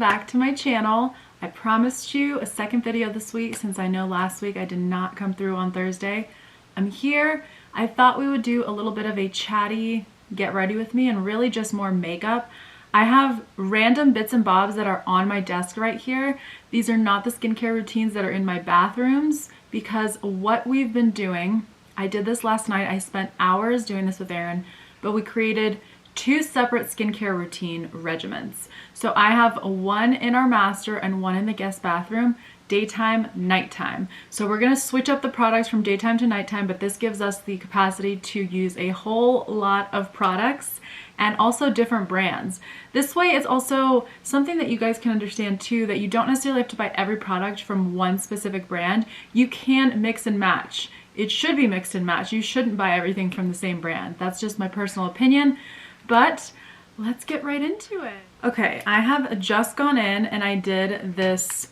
back to my channel. I promised you a second video this week since I know last week I did not come through on Thursday. I'm here. I thought we would do a little bit of a chatty get ready with me and really just more makeup. I have random bits and bobs that are on my desk right here. These are not the skincare routines that are in my bathrooms because what we've been doing, I did this last night. I spent hours doing this with Erin, but we created 2 separate skincare routine regimens. So I have one in our master and one in the guest bathroom, daytime, nighttime. So we're gonna switch up the products from daytime to nighttime, but this gives us the capacity to use a whole lot of products and also different brands. This way it's also something that you guys can understand too, that you don't necessarily have to buy every product from one specific brand. You can mix and match. It should be mixed and matched. You shouldn't buy everything from the same brand. That's just my personal opinion. But let's get right into it. Okay, I have just gone in and I did this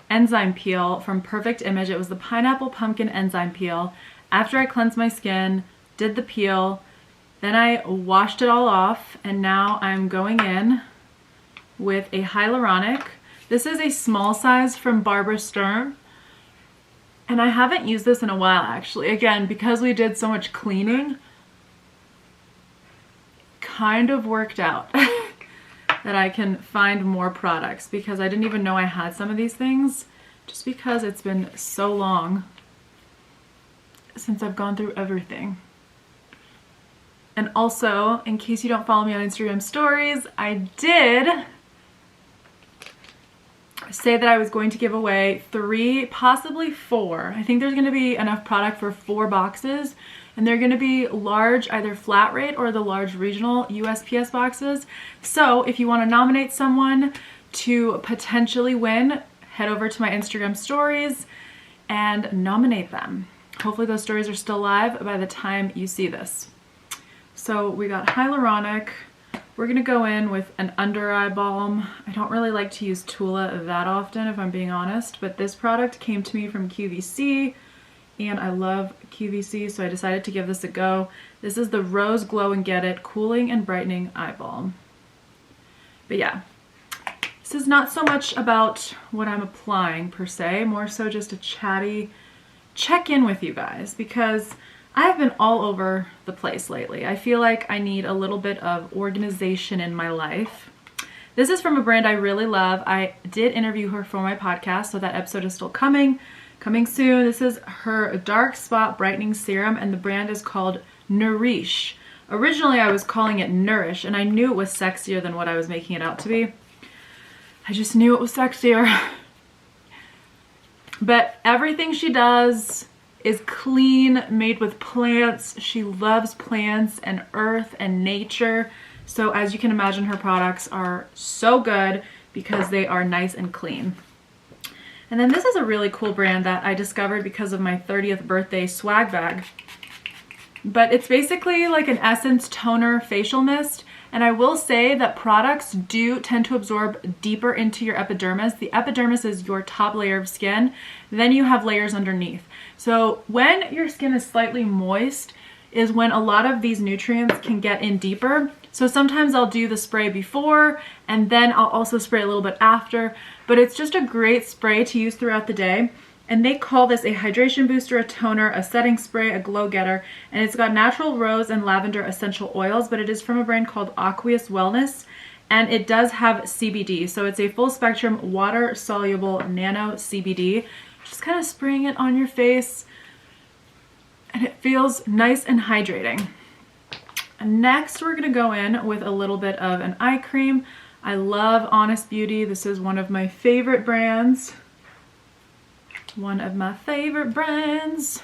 enzyme peel from Perfect Image. It was the pineapple pumpkin enzyme peel. After I cleansed my skin, did the peel, then I washed it all off, and now I'm going in with a hyaluronic. This is a small size from Barbara Sturm, and I haven't used this in a while actually. Again, because we did so much cleaning, kind of worked out that I can find more products because I didn't even know I had some of these things just because it's been so long since I've gone through everything. And also, in case you don't follow me on Instagram stories, I did say that I was going to give away 3, possibly 4. I think there's going to be enough product for 4 boxes. And they're going to be large, either flat rate or the large regional USPS boxes. So if you want to nominate someone to potentially win, head over to my Instagram stories and nominate them. Hopefully those stories are still live by the time you see this. So we got hyaluronic. We're going to go in with an under eye balm. I don't really like to use Tula that often if I'm being honest, but this product came to me from QVC. And I love QVC, so I decided to give this a go. This is the Rose Glow and Get It Cooling and Brightening Eye Balm. But yeah, this is not so much about what I'm applying per se, more so just a chatty check-in with you guys because I've been all over the place lately. I feel like I need a little bit of organization in my life. This is from a brand I really love. I did interview her for my podcast, so that episode is still coming soon. This is her Dark Spot Brightening Serum, and the brand is called Nourish. Originally, I was calling it Nourish, and I knew it was sexier than what I was making it out to be. I just knew it was sexier. But everything she does is clean, made with plants. She loves plants and earth and nature. So as you can imagine, her products are so good because they are nice and clean. And then this is a really cool brand that I discovered because of my 30th birthday swag bag. But it's basically like an Essence toner facial mist. And I will say that products do tend to absorb deeper into your epidermis. The epidermis is your top layer of skin. Then you have layers underneath. So when your skin is slightly moist is when a lot of these nutrients can get in deeper. So sometimes I'll do the spray before and then I'll also spray a little bit after, but it's just a great spray to use throughout the day. And they call this a hydration booster, a toner, a setting spray, a glow getter, and it's got natural rose and lavender essential oils, but it is from a brand called Aqueous Wellness, and it does have CBD. So it's a full spectrum water soluble nano CBD. Just kind of spraying it on your face and it feels nice and hydrating. Next, we're gonna go in with a little bit of an eye cream. I love Honest Beauty. This is one of my favorite brands. One of my favorite brands.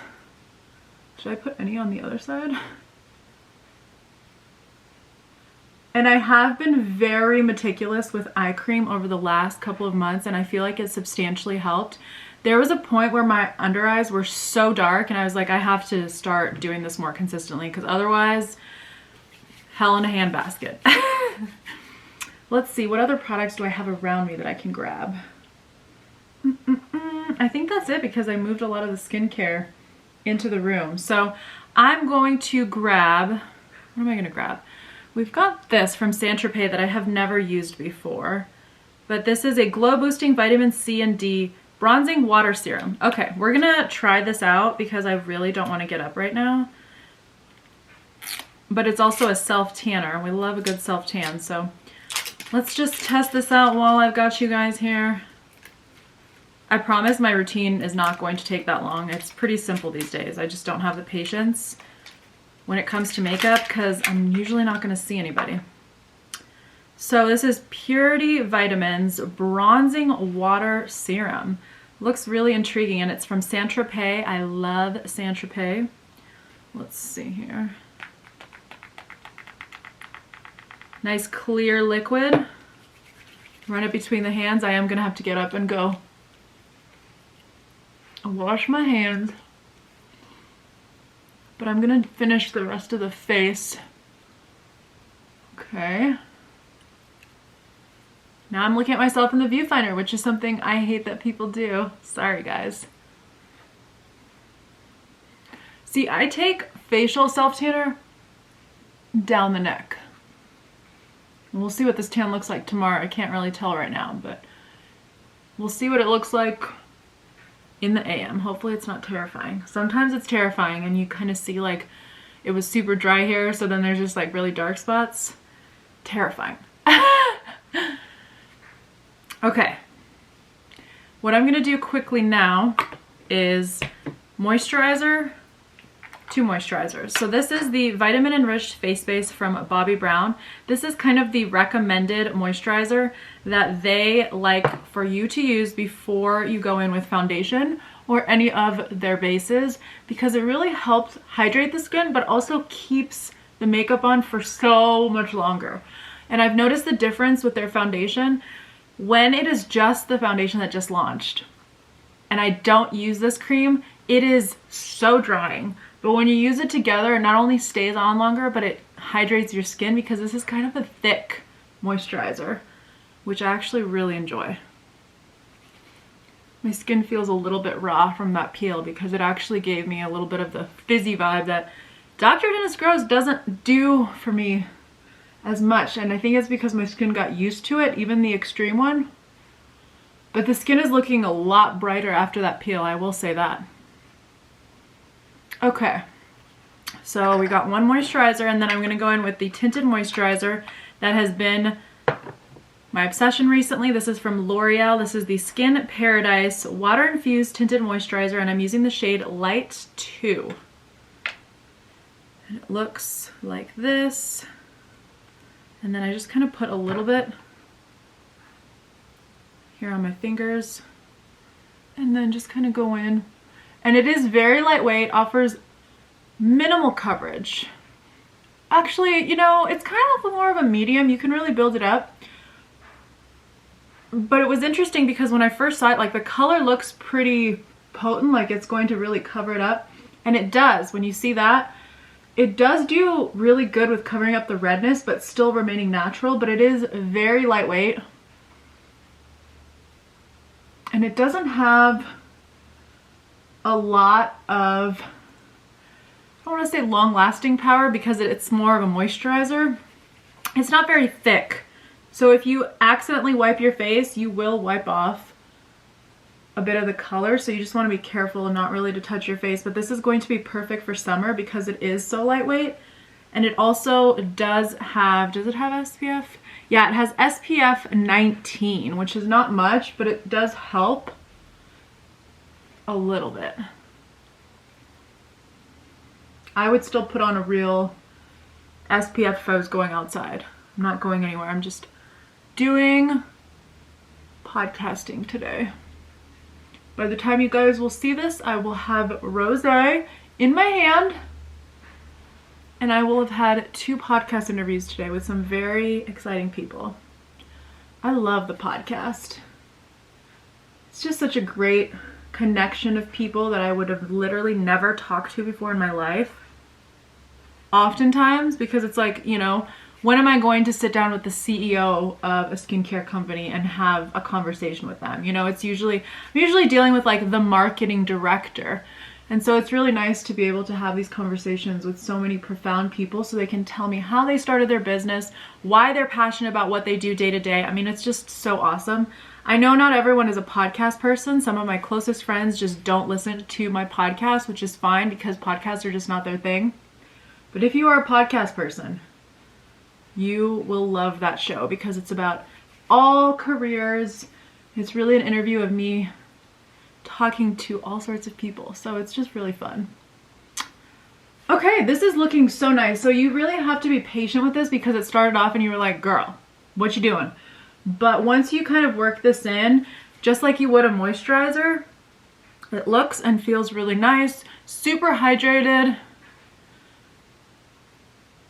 Should I put any on the other side? And I have been very meticulous with eye cream over the last couple of months, and I feel like it substantially helped. There was a point where my under eyes were so dark and I was like, I have to start doing this more consistently because otherwise, hell in a handbasket. Let's see, what other products do I have around me that I can grab? I think that's it because I moved a lot of the skincare into the room. So I'm going to grab, what am I going to grab? We've got this from Saint Tropez that I have never used before, But this is a glow boosting vitamin C and D bronzing water serum. Okay, we're gonna try this out because I really don't want to get up right now. But it's also a self tanner. We love a good self tan, so let's just test this out while I've got you guys here. I promise my routine is not going to take that long. It's pretty simple these days. I just don't have the patience when it comes to makeup because I'm usually not going to see anybody. So this is Purity Vitamins Bronzing Water Serum. Looks really intriguing, and it's from Saint-Tropez. I love Saint-Tropez. Let's see here. Nice clear liquid. Run it between the hands. I am going to have to get up and go wash my hands. But I'm going to finish the rest of the face. Okay. Now I'm looking at myself in the viewfinder, which is something I hate that people do. Sorry, guys. See, I take facial self-tanner down the neck. We'll see what this tan looks like tomorrow. I can't really tell right now, but we'll see what it looks like in the AM. Hopefully it's not terrifying. Sometimes it's terrifying and you kind of see like it was super dry here, so then there's just like really dark spots. Terrifying. Okay. What I'm going to do quickly now is moisturizer. 2 moisturizers. So this is the Vitamin Enriched Face Base from Bobbi Brown. This is kind of the recommended moisturizer that they like for you to use before you go in with foundation or any of their bases, because it really helps hydrate the skin but also keeps the makeup on for so much longer. And I've noticed the difference with their foundation when it is just the foundation that just launched and I don't use this cream, it is so drying. But when you use it together, it not only stays on longer, but it hydrates your skin because this is kind of a thick moisturizer, which I actually really enjoy. My skin feels a little bit raw from that peel because it actually gave me a little bit of the fizzy vibe that Dr. Dennis Gross doesn't do for me as much. And I think it's because my skin got used to it, even the extreme one. But the skin is looking a lot brighter after that peel, I will say that. Okay, so we got 1 moisturizer, and then I'm going to go in with the Tinted Moisturizer that has been my obsession recently. This is from L'Oreal. This is the Skin Paradise Water Infused Tinted Moisturizer, and I'm using the shade Light 2. And it looks like this. And then I just kind of put a little bit here on my fingers, and then just kind of go in. And it is very lightweight, offers minimal coverage. Actually, you know, it's kind of more of a medium. You can really build it up. But it was interesting because when I first saw it, like the color looks pretty potent, like it's going to really cover it up. And it does. When you see that, it does do really good with covering up the redness, but still remaining natural. But it is very lightweight. And it doesn't have a lot of, I don't want to say long-lasting power because it's more of a moisturizer. It's not very thick. So if you accidentally wipe your face, you will wipe off a bit of the color. So you just want to be careful and not really to touch your face. But this is going to be perfect for summer because it is so lightweight. And it also does have it have SPF? Yeah, it has SPF 19, which is not much, but it does help a little bit. I would still put on a real SPF if I was going outside. I'm not going anywhere. I'm just doing podcasting today. By the time you guys will see this, I will have rosé in my hand, and I will have had 2 podcast interviews today with some very exciting people. I love the podcast. It's just such a great connection of people that I would have literally never talked to before in my life. Oftentimes, because it's like, you know, when am I going to sit down with the CEO of a skincare company and have a conversation with them? You know, I'm usually dealing with like the marketing director. And so it's really nice to be able to have these conversations with so many profound people so they can tell me how they started their business, why they're passionate about what they do day to day. I mean, it's just so awesome. I know not everyone is a podcast person. Some of my closest friends just don't listen to my podcast, which is fine because podcasts are just not their thing. But if you are a podcast person, you will love that show because it's about all careers. It's really an interview of me talking to all sorts of people. So it's just really fun. Okay, this is looking so nice. So you really have to be patient with this because it started off and you were like, girl, what you doing? But once you kind of work this in, just like you would a moisturizer, it looks and feels really nice, super hydrated.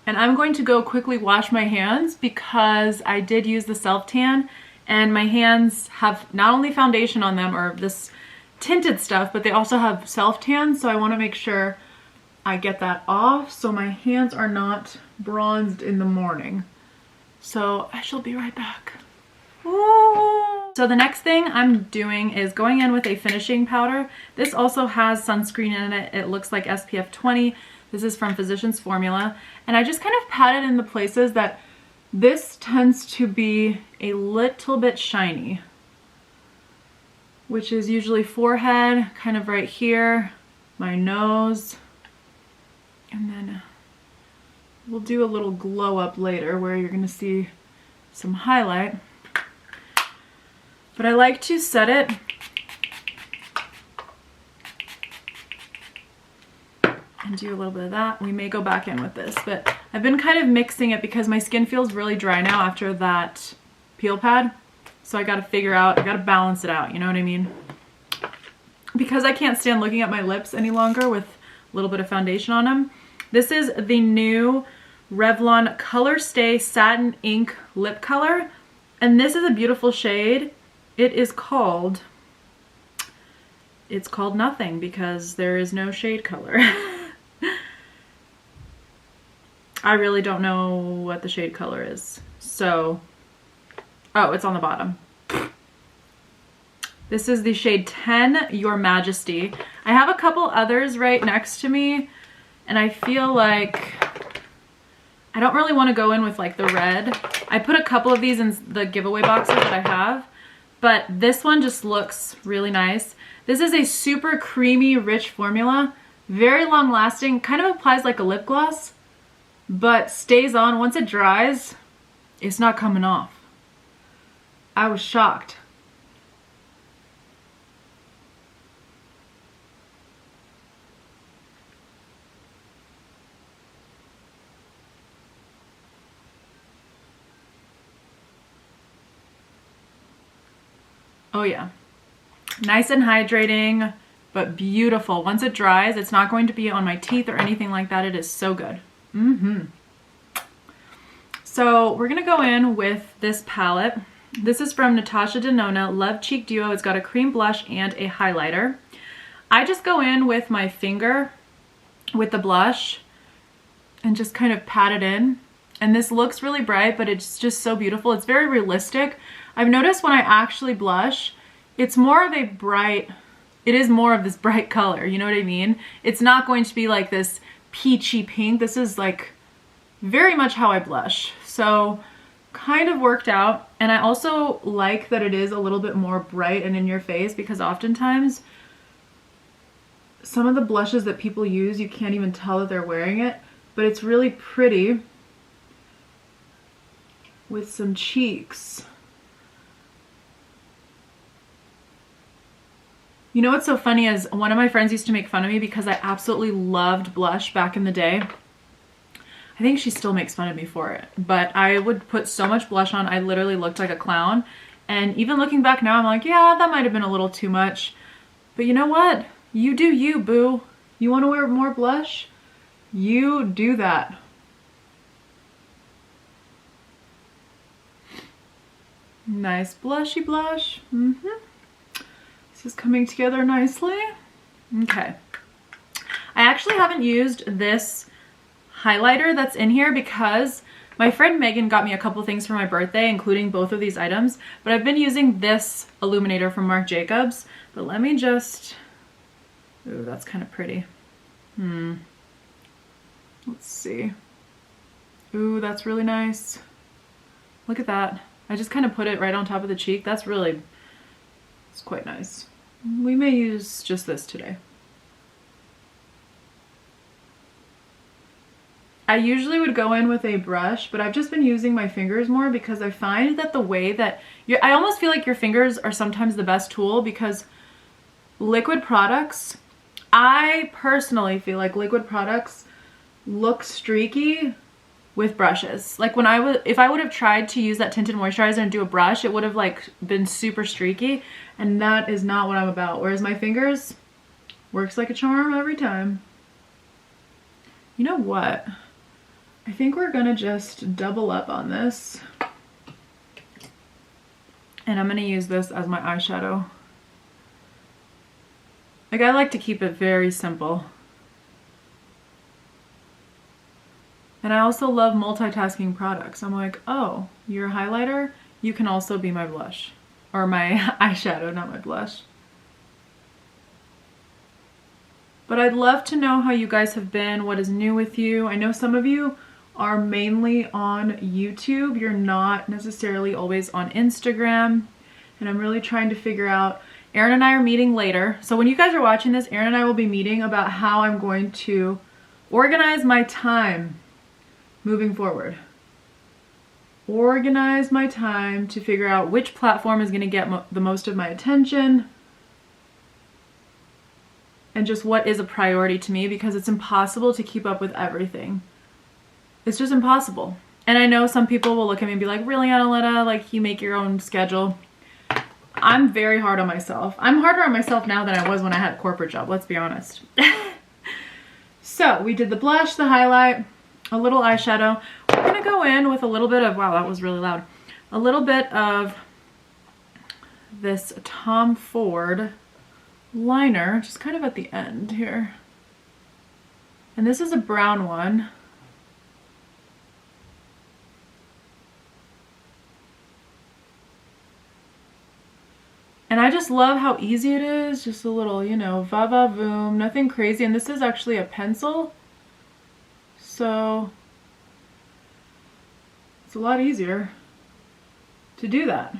And I'm going to go quickly wash my hands because I did use the self-tan and my hands have not only foundation on them or this tinted stuff, but they also have self-tan, so I want to make sure I get that off so my hands are not bronzed in the morning. So I shall be right back. Ooh. So the next thing I'm doing is going in with a finishing powder. This also has sunscreen in it. It looks like SPF 20. This is from Physicians Formula. And I just kind of pat it in the places that this tends to be a little bit shiny, which is usually forehead, kind of right here, my nose, and then we'll do a little glow up later where you're gonna see some highlight. But I like to set it and do a little bit of that. We may go back in with this, but I've been kind of mixing it because my skin feels really dry now after that peel pad. So I gotta figure out, I gotta balance it out, you know what I mean? Because I can't stand looking at my lips any longer with a little bit of foundation on them. This is the new Revlon Colorstay Satin Ink Lip Color. And this is a beautiful shade. It's called nothing because there is no shade color. I really don't know what the shade color is. So, oh, it's on the bottom. This is the shade 10, Your Majesty. I have a couple others right next to me, and I feel like I don't really want to go in with like the red. I put a couple of these in the giveaway boxes that I have, but this one just looks really nice. This is a super creamy, rich formula, very long lasting, kind of applies like a lip gloss, but stays on. Once it dries, it's not coming off. I was shocked. Oh yeah, nice and hydrating, but beautiful. Once it dries, it's not going to be on my teeth or anything like that. It is so good. So we're gonna go in with this palette. This is from Natasha Denona, Love Cheek Duo. It's got a cream blush and a highlighter. I just go in with my finger with the blush and just kind of pat it in. And this looks really bright, but it's just so beautiful. It's very realistic. I've noticed when I actually blush, it's more of a bright, it is more of this bright color, you know what I mean? It's not going to be like this peachy pink. This is like very much how I blush. So kind of worked out. And I also like that it is a little bit more bright and in your face because oftentimes some of the blushes that people use, you can't even tell that they're wearing it, but it's really pretty with some cheeks. You know what's so funny is one of my friends used to make fun of me because I absolutely loved blush back in the day. I think she still makes fun of me for it, but I would put so much blush on, I literally looked like a clown. And even looking back now, I'm like, yeah, that might have been a little too much. But you know what? You do you, boo. You want to wear more blush? You do that. Nice blushy blush. This is coming together nicely. Okay. I actually haven't used this highlighter that's in here because my friend Megan got me a couple things for my birthday, including both of these items, but I've been using this Illuminator from Marc Jacobs. But let me just Ooh, that's kind of pretty. Let's see. Ooh, that's really nice. Look at that. I just kind of put it right on top of the cheek. That's really, it's quite nice. We may use just this today. I usually would go in with a brush, but I've just been using my fingers more because I find that the way that I almost feel like your fingers are sometimes the best tool, because liquid products, I personally feel like liquid products look streaky with brushes. Like when if I would have tried to use that tinted moisturizer and do a brush, it would have like been super streaky, and that is not what I'm about. Whereas my fingers, works like a charm every time. You know what? I think we're gonna just double up on this. And I'm gonna use this as my eyeshadow. Like, I like to keep it very simple. And I also love multitasking products. I'm like, oh, you're a highlighter? You can also be my blush. Or my eyeshadow, not my blush. But I'd love to know how you guys have been, what is new with you. I know some of you are mainly on YouTube. You're not necessarily always on Instagram. And I'm really trying to figure out, Erin and I are meeting later. So when you guys are watching this, Erin and I will be meeting about how I'm going to organize my time moving forward. Organize my time to figure out which platform is going to get the most of my attention, and just what is a priority to me, because it's impossible to keep up with everything. It's just impossible. And I know some people will look at me and be like, really, Annaletta, like, you make your own schedule. I'm very hard on myself. I'm harder on myself now than I was when I had a corporate job, let's be honest. So we did the blush, the highlight, a little eyeshadow. We're gonna go in with a little bit of, wow, that was really loud. A little bit of this Tom Ford liner, just kind of at the end here. And this is a brown one. And I just love how easy it is. Just a little, you know, va-va-voom, nothing crazy. And this is actually a pencil. So it's a lot easier to do that.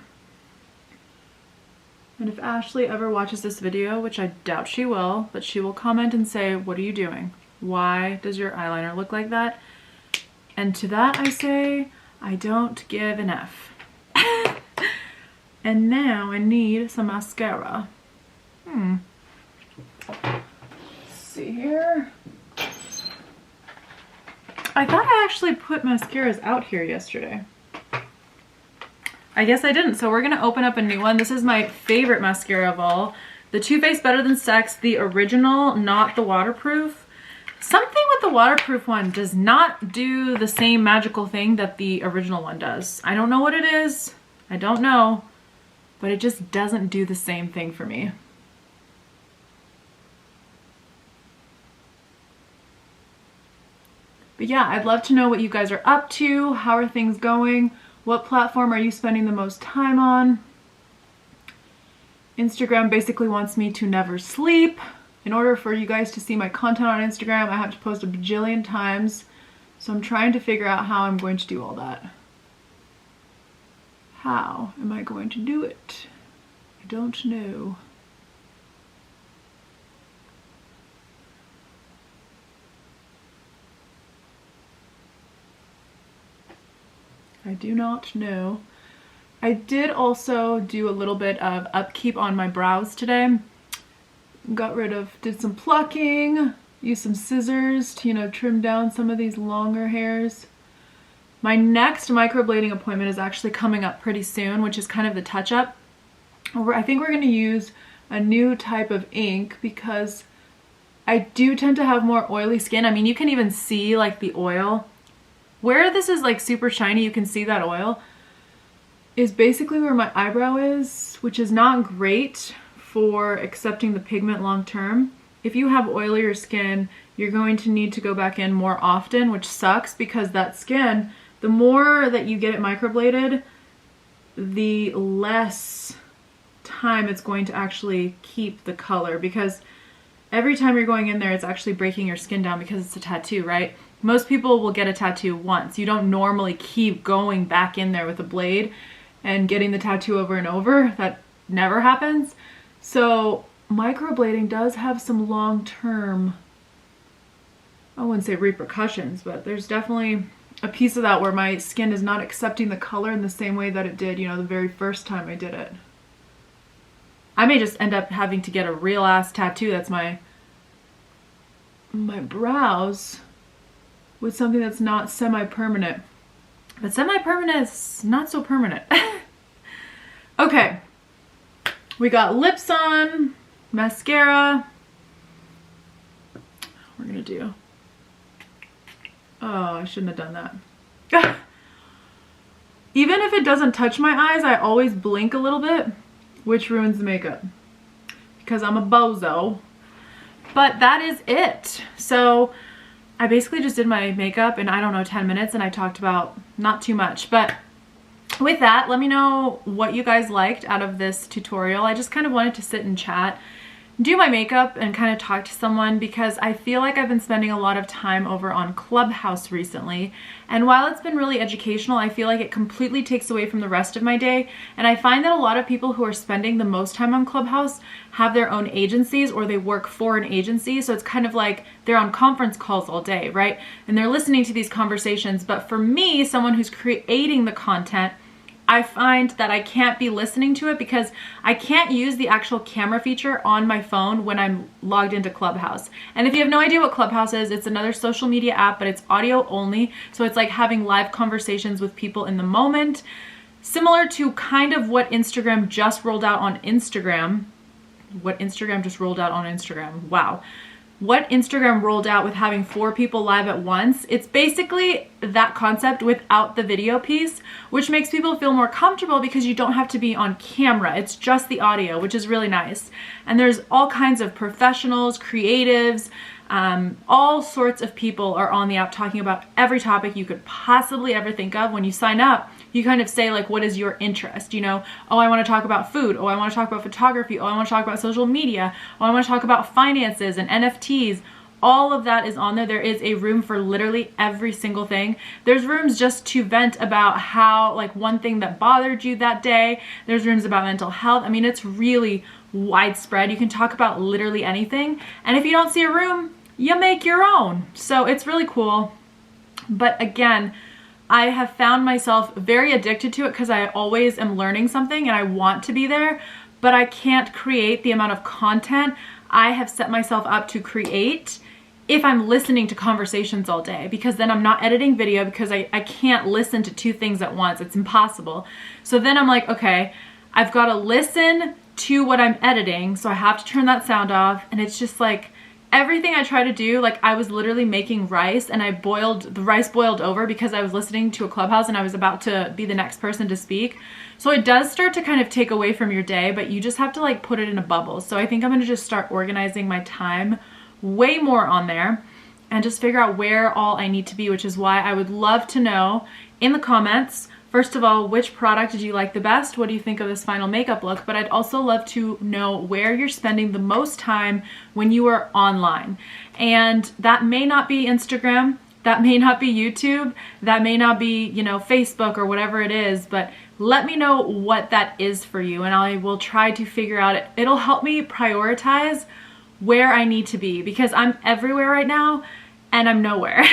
And if Ashley ever watches this video, which I doubt she will, but she will comment and say, what are you doing? Why does your eyeliner look like that? And to that I say, I don't give an F. And now I need some mascara. Let's see here. I thought I actually put mascaras out here yesterday. I guess I didn't, so we're gonna open up a new one. This is my favorite mascara of all. The Too Faced Better Than Sex, the original, not the waterproof. Something with the waterproof one does not do the same magical thing that the original one does. I don't know what it is. I don't know. But it just doesn't do the same thing for me. But yeah, I'd love to know what you guys are up to. How are things going? What platform are you spending the most time on? Instagram basically wants me to never sleep. In order for you guys to see my content on Instagram, I have to post a bajillion times. So I'm trying to figure out how I'm going to do all that. How am I going to do it? I don't know. I do not know. I did also do a little bit of upkeep on my brows today. Did some plucking, used some scissors to, you know, trim down some of these longer hairs. My next microblading appointment is actually coming up pretty soon, which is kind of the touch-up. I think we're going to use a new type of ink because I do tend to have more oily skin. I mean, you can even see like the oil. Where this is like super shiny, you can see that oil, is basically where my eyebrow is, which is not great for accepting the pigment long term. If you have oilier skin, you're going to need to go back in more often, which sucks because that skin, the more that you get it microbladed, the less time it's going to actually keep the color, because every time you're going in there, it's actually breaking your skin down because it's a tattoo, right? Most people will get a tattoo once. You don't normally keep going back in there with a blade and getting the tattoo over and over. That never happens. So microblading does have some long-term, I wouldn't say repercussions, but there's definitely a piece of that where my skin is not accepting the color in the same way that it did, you know, the very first time I did it. I may just end up having to get a real ass tattoo that's my brows with something that's not semi-permanent. But semi-permanent is not so permanent. Okay. We got lips on, mascara. We're gonna do, oh, I shouldn't have done that. Even if it doesn't touch my eyes, I always blink a little bit, which ruins the makeup because I'm a bozo. But that is it. So I basically just did my makeup in, I don't know, 10 minutes, and I talked about not too much. But with that, let me know what you guys liked out of this tutorial. I just kind of wanted to sit and chat, do my makeup, and kind of talk to someone because I feel like I've been spending a lot of time over on Clubhouse recently. And while it's been really educational, I feel like it completely takes away from the rest of my day. And I find that a lot of people who are spending the most time on Clubhouse have their own agencies or they work for an agency. So it's kind of like they're on conference calls all day, right? And they're listening to these conversations. But for me, someone who's creating the content, I find that I can't be listening to it because I can't use the actual camera feature on my phone when I'm logged into Clubhouse. And if you have no idea what Clubhouse is, it's another social media app, but it's audio only. So it's like having live conversations with people in the moment, similar to kind of what Instagram just rolled out on Instagram. What Instagram just rolled out on Instagram. Wow. What Instagram rolled out with having 4 people live at once. It's basically that concept without the video piece, which makes people feel more comfortable because you don't have to be on camera. It's just the audio, which is really nice. And there's all kinds of professionals, creatives, all sorts of people are on the app talking about every topic you could possibly ever think of. When you sign up, you kind of say like, what is your interest? You know, oh, I want to talk about food. Oh, I want to talk about photography. Oh, I want to talk about social media. Oh, I want to talk about finances and NFTs. All of that is on there. There is a room for literally every single thing. There's rooms just to vent about how, like, one thing that bothered you that day. There's rooms about mental health. I mean, it's really widespread. You can talk about literally anything. And if you don't see a room, you make your own. So it's really cool. But again, I have found myself very addicted to it because I always am learning something and I want to be there, but I can't create the amount of content I have set myself up to create if I'm listening to conversations all day, because then I'm not editing video because I can't listen to 2 things at once. It's impossible. So then I'm like, okay, I've got to listen to what I'm editing, so I have to turn that sound off, and it's just like, everything I try to do, like I was literally making rice and the rice boiled over because I was listening to a Clubhouse and I was about to be the next person to speak. So it does start to kind of take away from your day, but you just have to like put it in a bubble. So I think I'm gonna just start organizing my time way more on there and just figure out where all I need to be, which is why I would love to know in the comments, first of all, which product did you like the best? What do you think of this final makeup look? But I'd also love to know where you're spending the most time when you are online. And that may not be Instagram, that may not be YouTube, that may not be, you know, Facebook or whatever it is, but let me know what that is for you and I will try to figure out it. It'll help me prioritize where I need to be because I'm everywhere right now and I'm nowhere.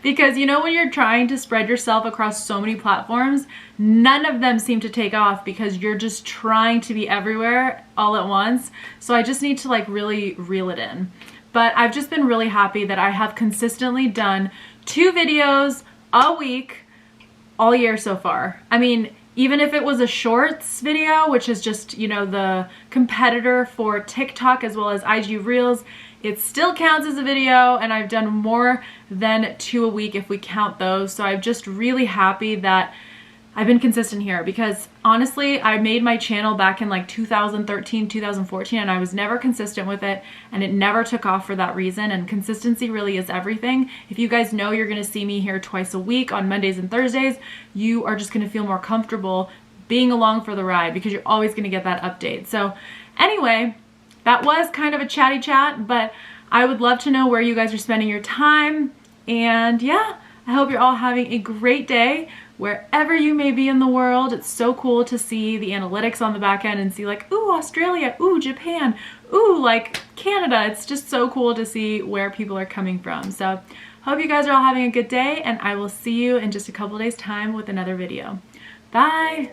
Because you know when you're trying to spread yourself across so many platforms, none of them seem to take off because you're just trying to be everywhere all at once. So I just need to like really reel it in. But I've just been really happy that I have consistently done 2 videos a week all year so far. I mean, even if it was a shorts video, which is just, you know, the competitor for TikTok as well as IG Reels, it still counts as a video, and I've done more than 2 a week if we count those. So I'm just really happy that I've been consistent here because honestly, I made my channel back in like 2013, 2014, and I was never consistent with it, and it never took off for that reason. And consistency really is everything. If you guys know you're gonna see me here twice a week on Mondays and Thursdays, you are just gonna feel more comfortable being along for the ride because you're always gonna get that update. So anyway, that was kind of a chatty chat, but I would love to know where you guys are spending your time. And yeah, I hope you're all having a great day wherever you may be in the world. It's so cool to see the analytics on the back end and see like, ooh, Australia, ooh, Japan, ooh, like Canada. It's just so cool to see where people are coming from. So hope you guys are all having a good day, and I will see you in just a couple days time with another video. Bye.